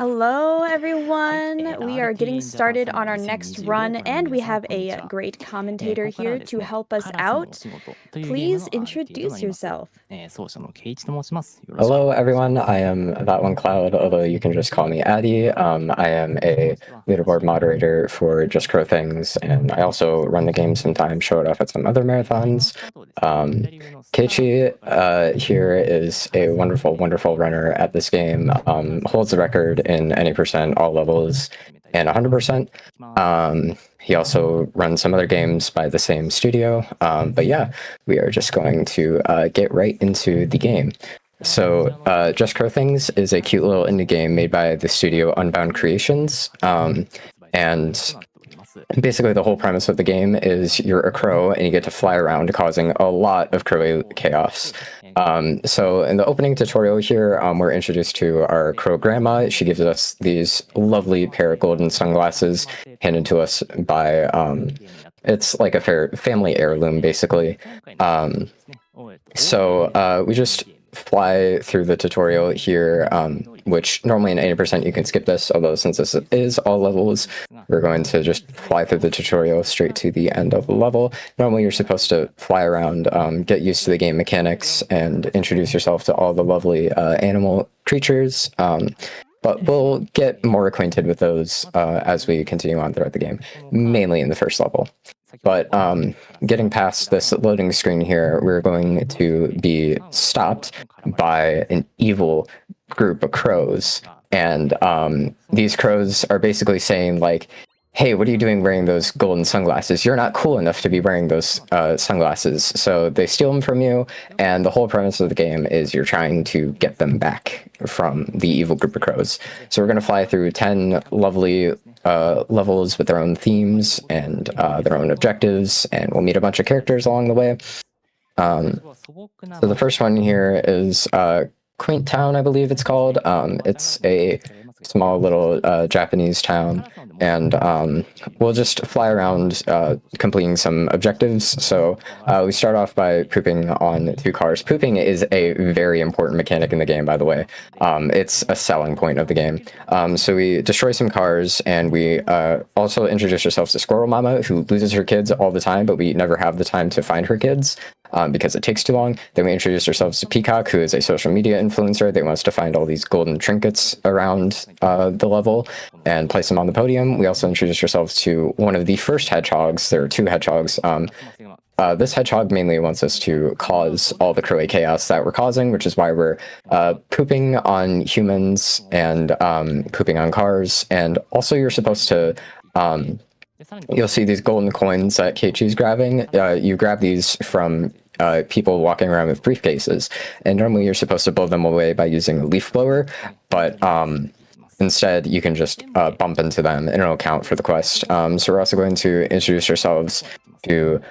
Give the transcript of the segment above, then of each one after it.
Hello, everyone. We are getting started on our next run, and we have a great commentator here to help us out. Please introduce yourself. Hello, everyone. I am That One Cloud, although you can just call me Addy. I am a leaderboard moderator for Just Crow Things, and I also run the game sometimes, show it off at some other marathons. Keiichi here is a wonderful, wonderful runner at this game, holds the record in any percent, all levels, and 100%. He also runs some other games by the same studio, but yeah, we are just going to get right into the game. So, Just Crow Things is a cute little indie game made by the studio Unbound Creations, and basically the whole premise of the game is you're a crow and you get to fly around causing a lot of crow chaos. So in the opening tutorial here, we're introduced to our crow grandma. She gives us these lovely pair of golden sunglasses handed to us by, it's like a family heirloom, basically. So we just fly through the tutorial here, which normally in 80% you can skip this, although since this is all levels, we're going to just fly through the tutorial straight to the end of the level. Normally you're supposed to fly around, get used to the game mechanics, and introduce yourself to all the lovely animal creatures, but we'll get more acquainted with those as we continue on throughout the game, mainly in the first level. But getting past this loading screen here, we're going to be stopped by an evil group of crows. And these crows are basically saying, like, hey, what are you doing wearing those golden sunglasses? You're not cool enough to be wearing those sunglasses. So they steal them from you, and the whole premise of the game is you're trying to get them back from the evil group of crows. So we're going to fly through 10 lovely levels with their own themes and their own objectives, and we'll meet a bunch of characters along the way. So the first one here is Quaint Town, I believe it's called. It's a small little Japanese town, and we'll just fly around completing some objectives. So we start off by pooping on 2 cars. Pooping is a very important mechanic in the game, by the way. It's a selling point of the game. So we destroy some cars, and we also introduce ourselves to Squirrel Mama, who loses her kids all the time, but we never have the time to find her kids. Because it takes too long. Then we introduce ourselves to Peacock, who is a social media influencer. They want us to find all these golden trinkets around the level and place them on the podium. We also introduce ourselves to one of the first hedgehogs. There are 2 hedgehogs. This hedgehog mainly wants us to cause all the crowy chaos that we're causing, which is why we're pooping on humans and pooping on cars. And also you're supposed to... you'll see these golden coins that Keiichi's grabbing. You grab these from people walking around with briefcases, and normally you're supposed to blow them away by using a leaf blower, but instead you can just bump into them and it'll count for the quest. So we're also going to introduce ourselves to...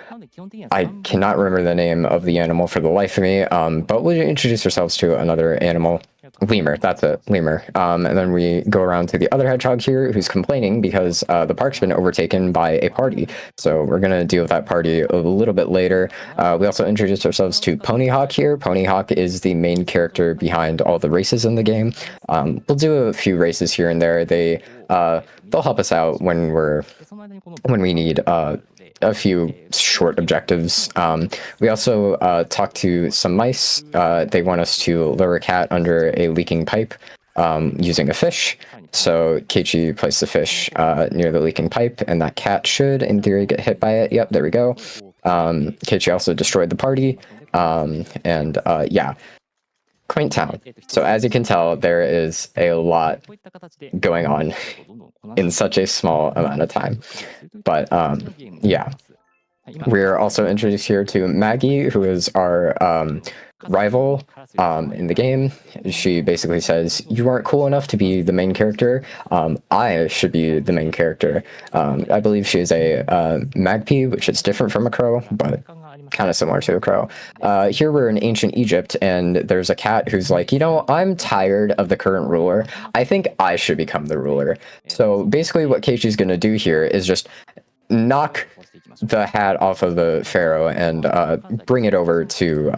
I cannot remember the name of the animal for the life of me, but we'll introduce ourselves to another animal. Lemur, that's it, lemur. And then we go around to the other hedgehog here who's complaining because the park's been overtaken by a party. So we're going to deal with that party a little bit later. We also introduce ourselves to Ponyhawk here. Ponyhawk is the main character behind all the races in the game. We'll do a few races here and there. They'll help us out when we need a few short objectives. We also talk to some mice. They want us to lure a cat under a leaking pipe using a fish. So Keiichi placed the fish near the leaking pipe, and that cat should, in theory, get hit by it. Yep, there we go. Keiichi also destroyed the party. Yeah. Quaint Town. So as you can tell, there is a lot going on in such a small amount of time. But yeah, we're also introduced here to Maggie, who is our rival in the game. She basically says, you aren't cool enough to be the main character. I should be the main character. I believe she is a magpie, which is different from a crow, but kind of similar to a crow. Here we're in ancient Egypt, and there's a cat who's like, you know, I'm tired of the current ruler. I think I should become the ruler. So basically what Keiichi's going to do here is just knock the hat off of the pharaoh and bring it over to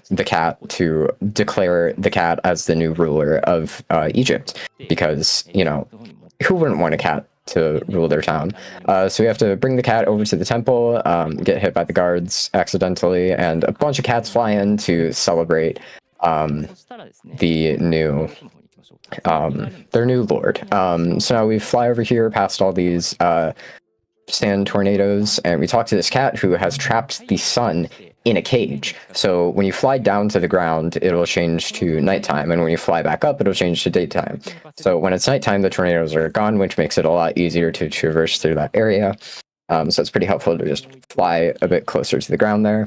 the cat to declare the cat as the new ruler of Egypt, because, you know, who wouldn't want a cat to rule their town? So we have to bring the cat over to the temple, get hit by the guards accidentally, and a bunch of cats fly in to celebrate the new their new lord. So now we fly over here past all these sand tornadoes, and we talk to this cat who has trapped the sun in a cage. So when you fly down to the ground, it'll change to nighttime, and when you fly back up, it'll change to daytime. So when it's nighttime, the tornadoes are gone, which makes it a lot easier to traverse through that area. So it's pretty helpful to just fly a bit closer to the ground there.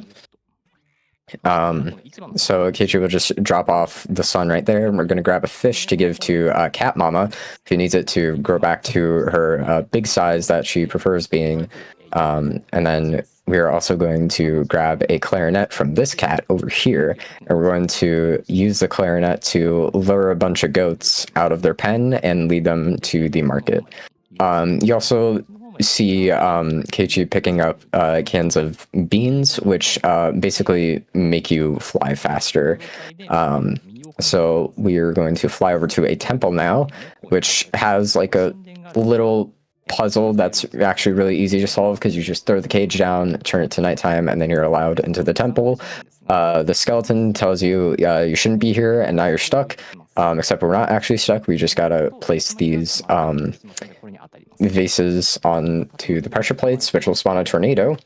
So Keiichi will just drop off the sun right there, and we're going to grab a fish to give to Cat Mama, who needs it to grow back to her big size that she prefers being. And then we are also going to grab a clarinet from this cat over here, and we're going to use the clarinet to lure a bunch of goats out of their pen and lead them to the market. You also see Keiichi picking up cans of beans, which basically make you fly faster. So we are going to fly over to a temple now, which has like a little puzzle that's actually really easy to solve, because you just throw the cage down, turn it to nighttime, and then you're allowed into the temple. The skeleton tells you you shouldn't be here, and now you're stuck. Except we're not actually stuck. We just gotta place these vases onto the pressure plates, which will spawn a tornado,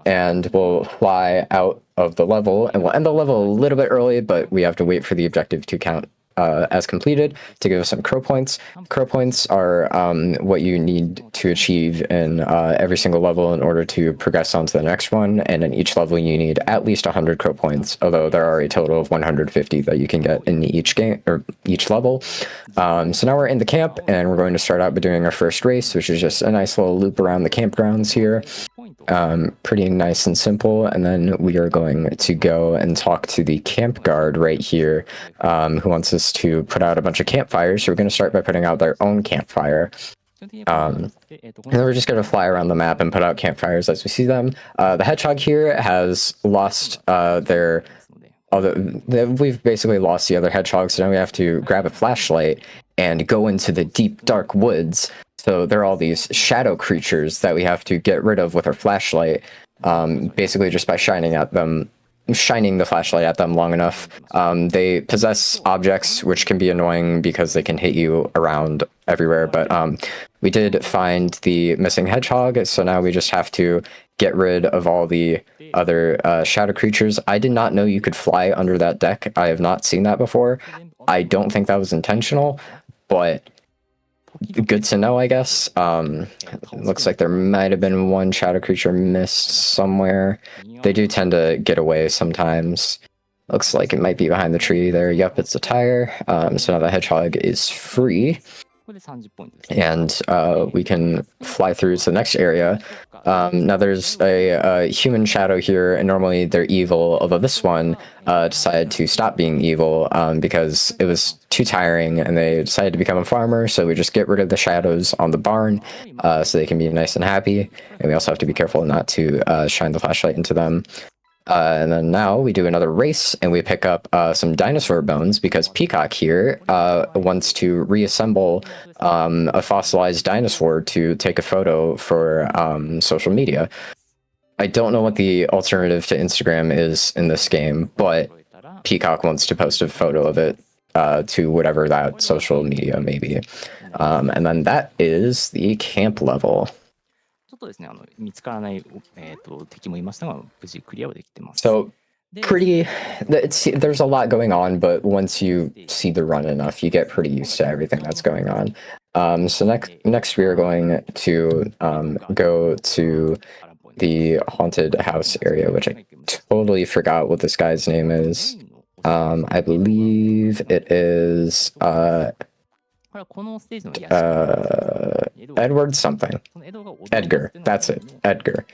and we'll fly out of the level, and we'll end the level a little bit early, but we have to wait for the objective to count as completed to give us some crow points. Crow points are what you need to achieve in every single level in order to progress on to the next one, and in each level you need at least 100 crow points, although there are a total of 150 that you can get in each game or each level. So now we're in the camp, and we're going to start out by doing our first race, which is just a nice little loop around the campgrounds here. Pretty nice and simple, and then we are going to go and talk to the camp guard right here, who wants us to put out a bunch of campfires. So we're going to start by putting out their own campfire. And then we're just going to fly around the map and put out campfires as we see them. The hedgehog here has lost we've basically lost the other hedgehogs, so now we have to grab a flashlight and go into the deep, dark woods. So there are all these shadow creatures that we have to get rid of with our flashlight, basically just by shining the flashlight at them long enough. They possess objects, which can be annoying because they can hit you around everywhere, but we did find the missing hedgehog, so now we just have to get rid of all the other shadow creatures. I did not know you could fly under that deck. I have not seen that before. I don't think that was intentional, but good to know, I guess. Looks like there might have been one shadow creature missed somewhere. They do tend to get away sometimes. Looks like it might be behind the tree there. Yep, it's a tire. So now the hedgehog is free, and we can fly through to the next area. Now there's a human shadow here, and normally they're evil, although this one decided to stop being evil because it was too tiring, and they decided to become a farmer. So we just get rid of the shadows on the barn so they can be nice and happy, and we also have to be careful not to shine the flashlight into them. And then now we do another race, and we pick up some dinosaur bones, because Peacock here wants to reassemble a fossilized dinosaur to take a photo for social media. I don't know what the alternative to Instagram is in this game, but Peacock wants to post a photo of it to whatever that social media may be. And then that is the camp level. So there's a lot going on, but once you see the run enough, you get pretty used to everything that's going on. So next we are going to go to the haunted house area, which I totally forgot what this guy's name is. I believe it is Edward something. Edgar, that's it. Edgar.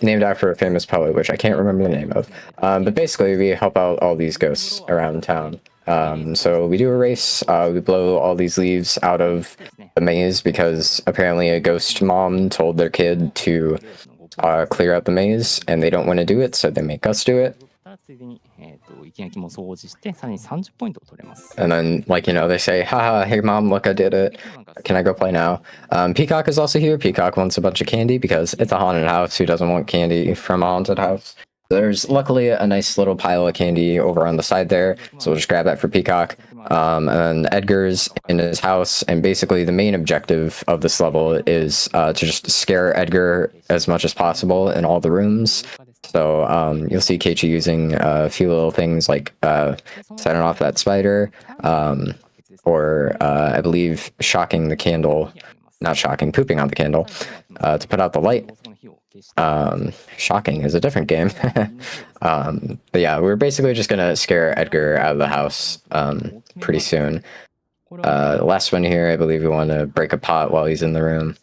Named after a famous poet, which I can't remember the name of. But basically, we help out all these ghosts around town. So we do a race. We blow all these leaves out of the maze because apparently a ghost mom told their kid to clear out the maze, and they don't want to do it, so they make us do it. And then, like, you know, they say, haha, hey mom, look, I did it. Can I go play now? Peacock is also here. Peacock wants a bunch of candy because it's a haunted house. Who doesn't want candy from a haunted house? There's luckily a nice little pile of candy over on the side there, so we'll just grab that for Peacock. And then Edgar's in his house, and basically the main objective of this level is to just scare Edgar as much as possible in all the rooms. So you'll see Keiichi using a few little things like setting off that spider, or I believe shocking the candle, not shocking, pooping on the candle to put out the light. Shocking is a different game. But yeah, we're basically just gonna scare Edgar out of the house pretty soon. The last one here, I believe we want to break a pot while he's in the room,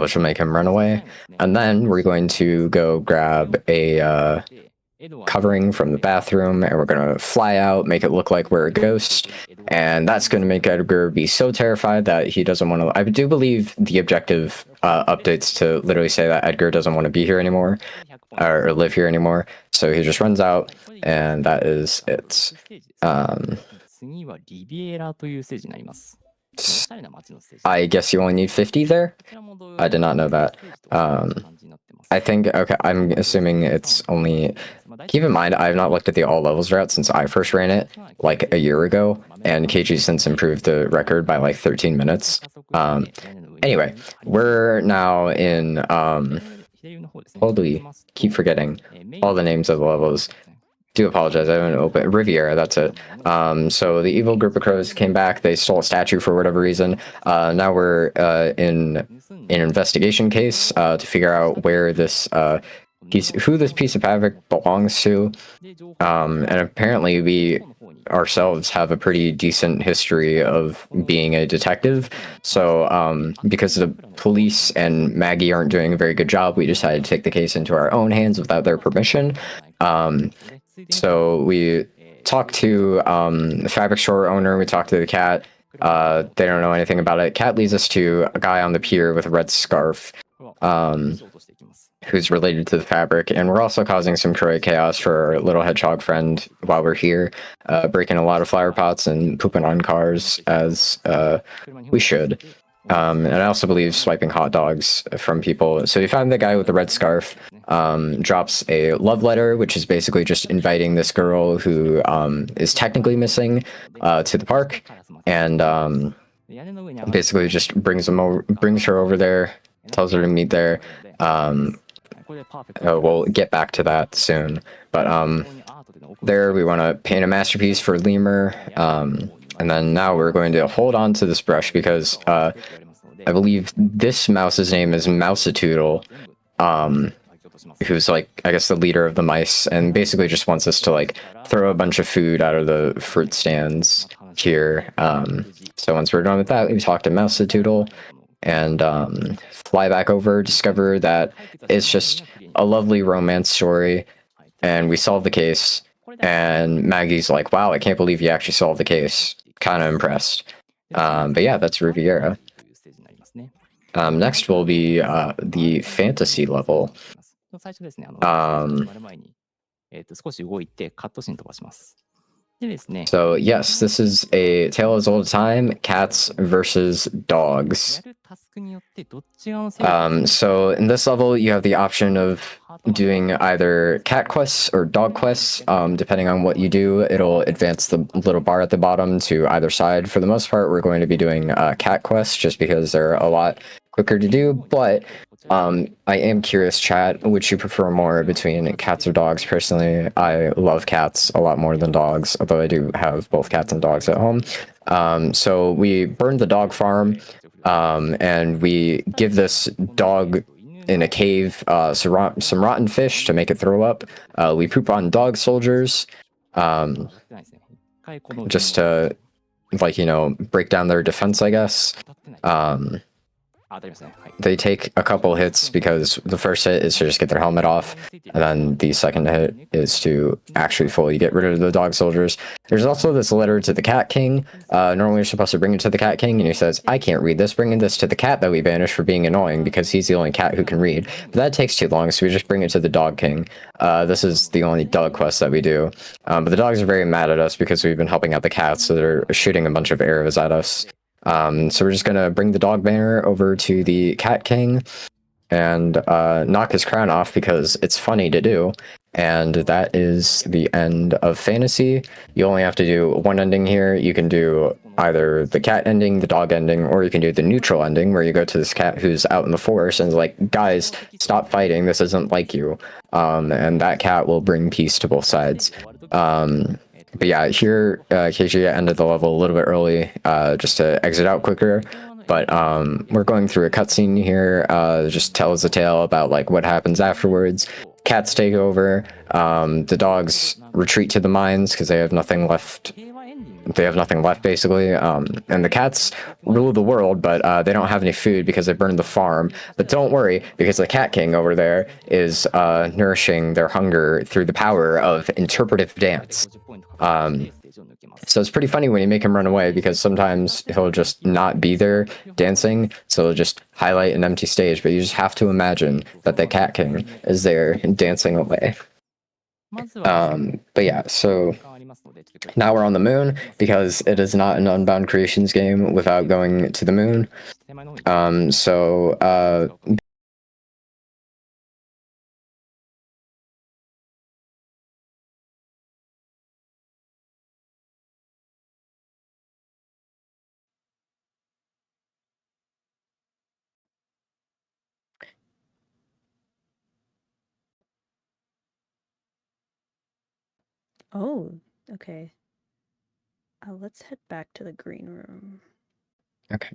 which will make him run away. And then we're going to go grab a covering from the bathroom, and we're gonna fly out, make it look like we're a ghost, and that's gonna make Edgar be so terrified that he doesn't want to. I do believe the objective updates to literally say that Edgar doesn't want to be here anymore, or live here anymore, so he just runs out, and that is it. I guess you only need 50 there? I did not know that. I think, okay, I'm assuming it's only... Keep in mind, I have not looked at the all levels route since I first ran it, like a year ago, and Keiichi since improved the record by like 13 minutes. Anyway, we're now in, holy, keep forgetting all the names of the levels. Do apologize, I haven't opened Riviera, that's it. So the evil group of crows came back, they stole a statue for whatever reason. Now we're in an investigation case to figure out where this who this piece of havoc belongs to. And apparently we ourselves have a pretty decent history of being a detective. So because the police and Maggie aren't doing a very good job, we decided to take the case into our own hands without their permission. So we talked to the fabric store owner, we talked to the cat. They don't know anything about it. Cat leads us to a guy on the pier with a red scarf, who's related to the fabric, and we're also causing some Croy chaos for our little hedgehog friend while we're here, breaking a lot of flower pots and pooping on cars, as we should. And I also believe swiping hot dogs from people. So we found the guy with the red scarf, drops a love letter, which is basically just inviting this girl who is technically missing to the park, and basically just brings her over there, tells her to meet there. We'll get back to that soon, but there we want to paint a masterpiece for Lemur, and then now we're going to hold on to this brush because I believe this mouse's name is Mousetoodle, who's like, I guess, the leader of the mice, and basically just wants us to like throw a bunch of food out of the fruit stands here. So once we're done with that, we talk to Mousetoodle and fly back over, discover that it's just a lovely romance story, and we solve the case. And Maggie's like, wow, I can't believe you actually solved the case. Kind of impressed. But yeah, that's Riviera. Next will be the fantasy level. So yes, this is a tale as old as time, cats versus dogs. So in this level, you have the option of doing either cat quests or dog quests. Depending on what you do, it'll advance the little bar at the bottom to either side. For the most part, we're going to be doing cat quests just because they're a lot quicker to do, but I am curious, chat, would you prefer more between cats or dogs? Personally, I love cats a lot more than dogs, although I do have both cats and dogs at home. So we burned the dog farm, and we give this dog in a cave some rotten fish to make it throw up. We poop on dog soldiers, just to, like, you know, break down their defense, I guess. they take a couple hits because the first hit is to just get their helmet off, and then the second hit is to actually fully get rid of the dog soldiers. There's also this letter to the Cat King. Normally you're supposed to bring it to the Cat King, and he says, I can't read this, bringing this to the cat that we banished for being annoying because he's the only cat who can read. But that takes too long, so we just bring it to the Dog King. This is the only dog quest that we do. But the dogs are very mad at us because we've been helping out the cats, so they're shooting a bunch of arrows at us. So we're just gonna bring the dog banner over to the Cat King and knock his crown off because it's funny to do. And that is the end of fantasy. You only have to do one ending here. You can do either the cat ending, the dog ending, or you can do the neutral ending where you go to this cat who's out in the forest and is like, guys, stop fighting. This isn't like you. And that cat will bring peace to both sides. But yeah, here Keiichi ended the level a little bit early, just to exit out quicker. But we're going through a cutscene here, just tells a tale about like what happens afterwards. Cats take over. The dogs retreat to the mines because they have nothing left. They have nothing left basically. And the cats rule the world, but they don't have any food because they burned the farm. But don't worry, because the Cat King over there is nourishing their hunger through the power of interpretive dance. So it's pretty funny when you make him run away because sometimes he'll just not be there dancing, so he'll just highlight an empty stage, but you just have to imagine that the Cat King is there dancing away. But yeah, so now we're on the moon because it is not an Unbound Creations game without going to the moon. Oh, okay. Let's head back to the green room. Okay.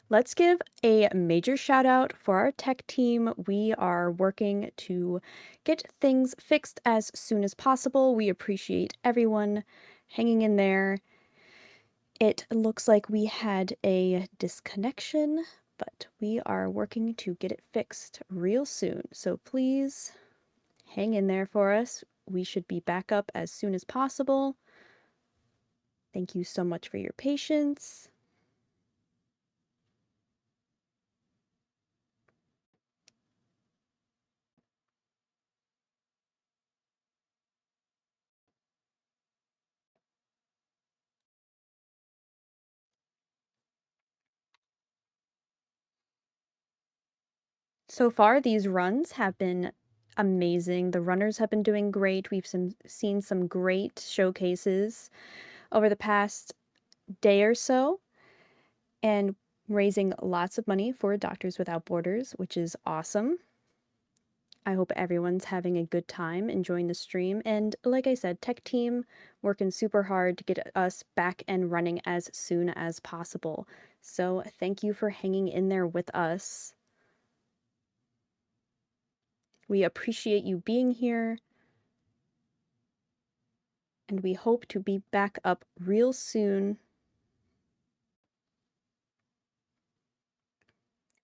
Let's give a major shout out for our tech team. We are working to get things fixed as soon as possible. We appreciate everyone hanging in there. It looks like we had a disconnection, but we are working to get it fixed real soon. So please hang in there for us. We should be back up as soon as possible. Thank you so much for your patience. So far, these runs have been amazing. The runners have been doing great. We've seen some great showcases over the past day or so, and raising lots of money for Doctors Without Borders, which is awesome. I hope everyone's having a good time enjoying the stream. And like I said, tech team working super hard to get us back and running as soon as possible. So thank you for hanging in there with us. We appreciate you being here, and we hope to be back up real soon.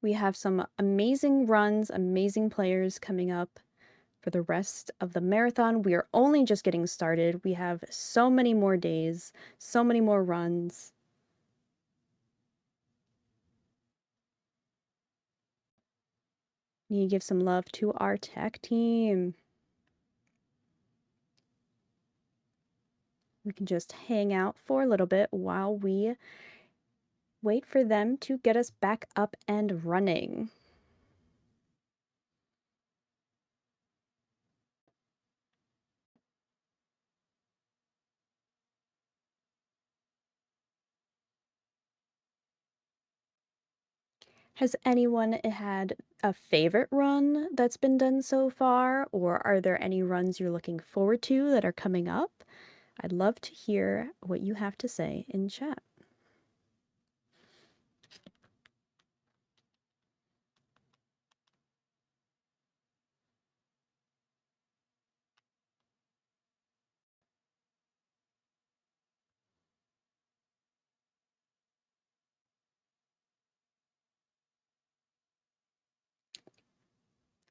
We have some amazing runs, amazing players coming up for the rest of the marathon. We are only just getting started. We have so many more days, so many more runs. Need to give some love to our tech team. We can just hang out for a little bit while we wait for them to get us back up and running. Has anyone had a favorite run that's been done so far, or are there any runs you're looking forward to that are coming up? I'd love to hear what you have to say in chat.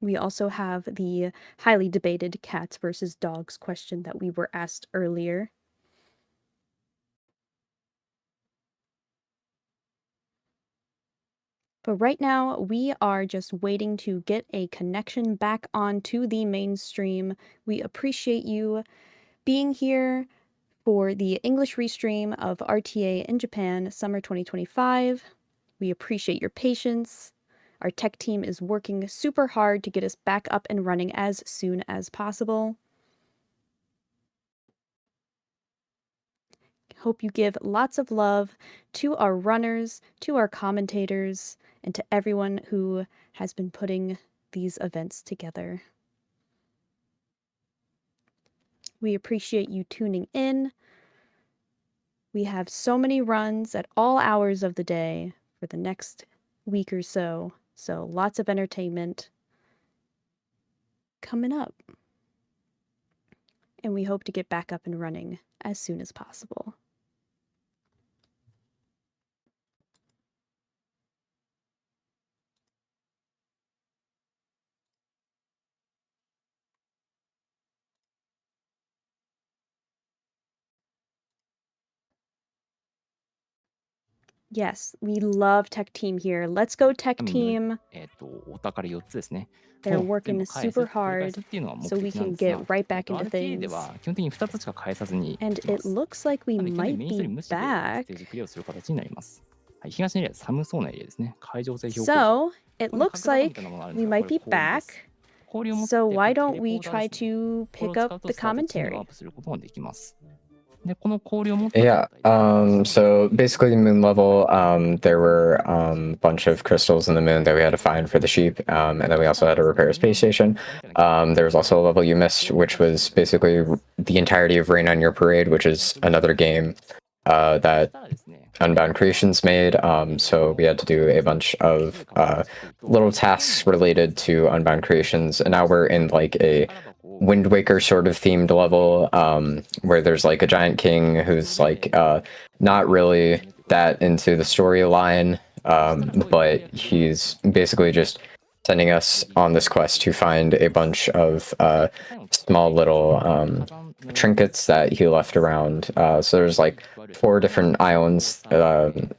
We also have the highly debated cats versus dogs question that we were asked earlier. But right now, we are just waiting to get a connection back onto the mainstream. We appreciate you being here for the English restream of RTA in Japan Summer 2025. We appreciate your patience. Our tech team is working super hard to get us back up and running as soon as possible. Hope you give lots of love to our runners, to our commentators, and to everyone who has been putting these events together. We appreciate you tuning in. We have so many runs at all hours of the day for the next week or so, so lots of entertainment coming up. And we hope to get back up and running as soon as possible. Yes, we love Tech Team here. Let's go Tech Team. They're working super hard so we can get right back into things. And it looks like we might be back. So, it looks like we might be back. So why don't we try to pick up the commentary? Yeah, so basically moon level, there were a bunch of crystals in the moon that we had to find for the sheep, and then we also had to repair a space station. There was also a level you missed, which was basically the entirety of Rain on Your Parade, which is another game that Unbound Creations made, so we had to do a bunch of little tasks related to Unbound Creations, and now we're in like a Wind Waker sort of themed level, where there's like a giant king who's like not really that into the storyline, but he's basically just sending us on this quest to find a bunch of small little trinkets that he left around. So there's like 4 different islands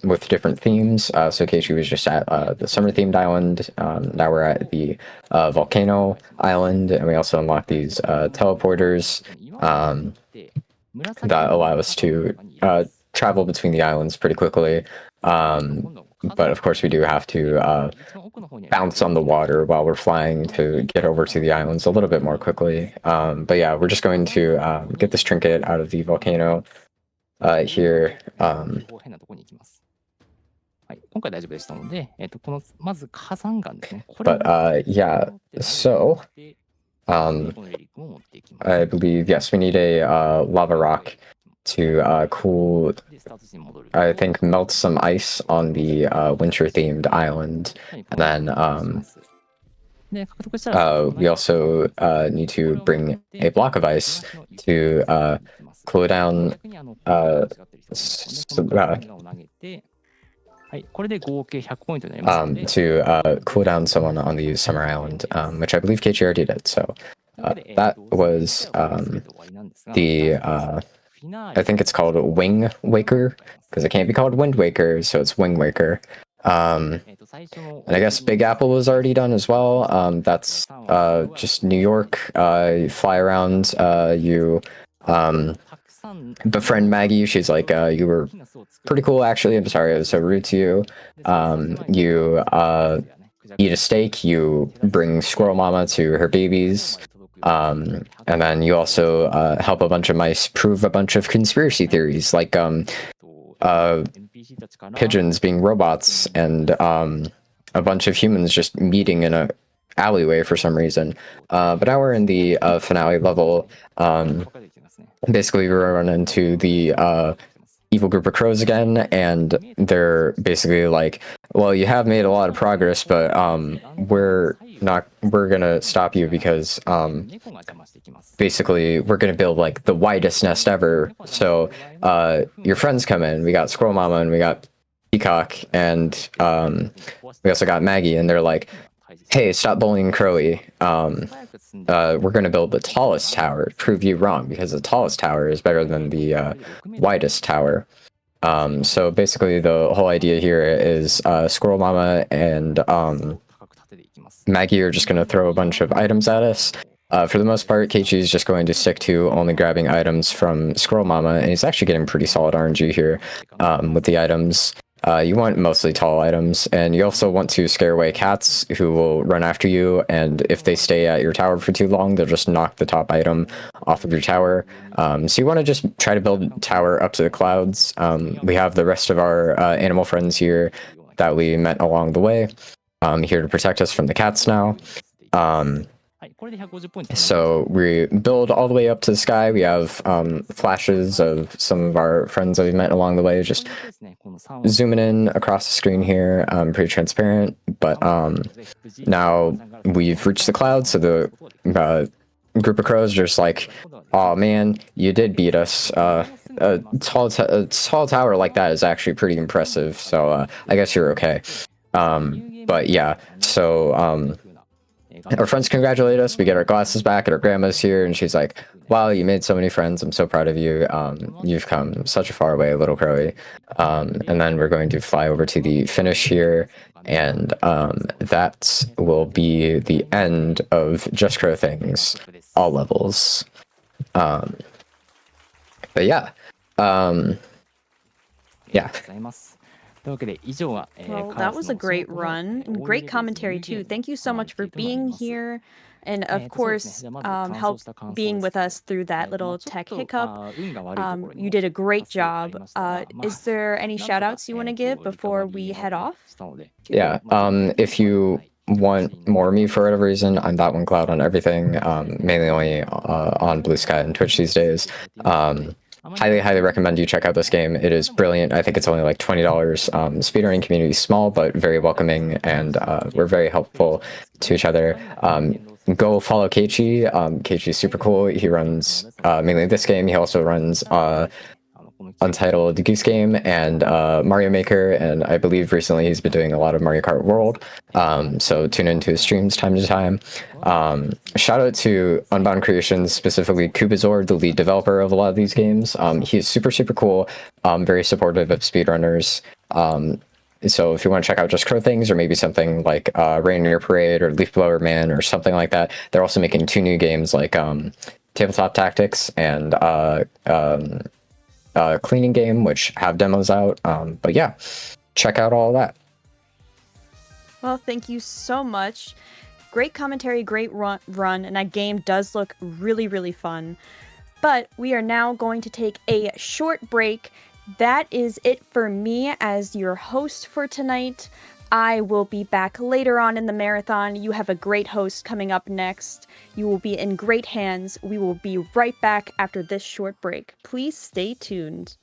with different themes. So Keiichi was just at the summer-themed island. Now we're at the volcano island, and we also unlock these teleporters that allow us to travel between the islands pretty quickly. But of course, we do have to bounce on the water while we're flying to get over to the islands a little bit more quickly. But yeah, we're just going to get this trinket out of the volcano here. But yeah, so I believe, yes, we need a lava rock to cool, I think, melt some ice on the winter-themed island. And then we also need to bring a block of ice to cool down to cool down someone on the Summer Island, which I believe Keiichi already did. So that was I think it's called Wing Waker, because it can't be called Wind Waker, so it's Wing Waker. And I guess Big Apple was already done as well. That's just New York. You fly around, you befriend Maggie. She's like, you were pretty cool, actually. I'm sorry I was so rude to you. You eat a steak, you bring Squirrel Mama to her babies. And then you also help a bunch of mice prove a bunch of conspiracy theories, like pigeons being robots and a bunch of humans just meeting in a alleyway for some reason. But now we're in the finale level. Basically, we run into the evil group of crows again, and they're basically like, well, you have made a lot of progress, but we're gonna stop you because basically we're gonna build like the widest nest ever. So your friends come in. We got Squirrel Mama and we got Peacock, and we also got Maggie, and they're like, hey, stop bullying Crowy. We're gonna build the tallest tower to prove you wrong, because the tallest tower is better than the widest tower. So basically the whole idea here is Squirrel Mama and Maggie are just gonna throw a bunch of items at us. For the most part, Keiichi is just going to stick to only grabbing items from Squirrel Mama, and he's actually getting pretty solid RNG here with the items. You want mostly tall items, and you also want to scare away cats who will run after you, and if they stay at your tower for too long, they'll just knock the top item off of your tower. So you want to just try to build a tower up to the clouds. We have the rest of our animal friends here that we met along the way, here to protect us from the cats now. So we build all the way up to the sky. We have flashes of some of our friends that we met along the way, just zooming in across the screen here, pretty transparent. But now we've reached the clouds, so the group of crows are just like, oh man, you did beat us. A tall tower like that is actually pretty impressive, so I guess you're okay. But yeah, so our friends congratulate us. We get our glasses back at our grandma's here, and she's like, wow, you made so many friends. I'm so proud of you. You've come such a far way, little Crowy. And then we're going to fly over to the finish here, and that will be the end of Just Crow Things, all levels. But yeah. Yeah. Well, that was a great run and great commentary too. Thank you so much for being here, and of course, help being with us through that little tech hiccup. You did a great job. Is there any shout outs you want to give before we head off? Yeah, if you want more of me for whatever reason, I'm that one cloud on everything, mainly only on Blue Sky and Twitch these days. Highly recommend you check out this game. It is brilliant. I think it's only like $20. Speedrunning community is small but very welcoming, and we're very helpful to each other. Go follow Keiichi. Keiichi's super cool. He runs mainly this game. He also runs Untitled Goose Game and Mario Maker, and I believe recently he's been doing a lot of Mario Kart World. So tune into his streams time to time. Shout out to Unbound Creations, specifically Kubazor, the lead developer of a lot of these games. He's super cool, very supportive of speedrunners. So if you want to check out Just Crow Things, or maybe something like Rain in Your Parade or Leaf Blower Man or something like that, they're also making 2 new games like Tabletop Tactics and Cleaning Game, which have demos out. But yeah, check out all that. Well, thank you so much. Great commentary, great run, and that game does look really fun. But we are now going to take a short break. That is it for me as your host for tonight. I will be back later on in the marathon. You have a great host coming up next. You will be in great hands. We will be right back after this short break. Please stay tuned.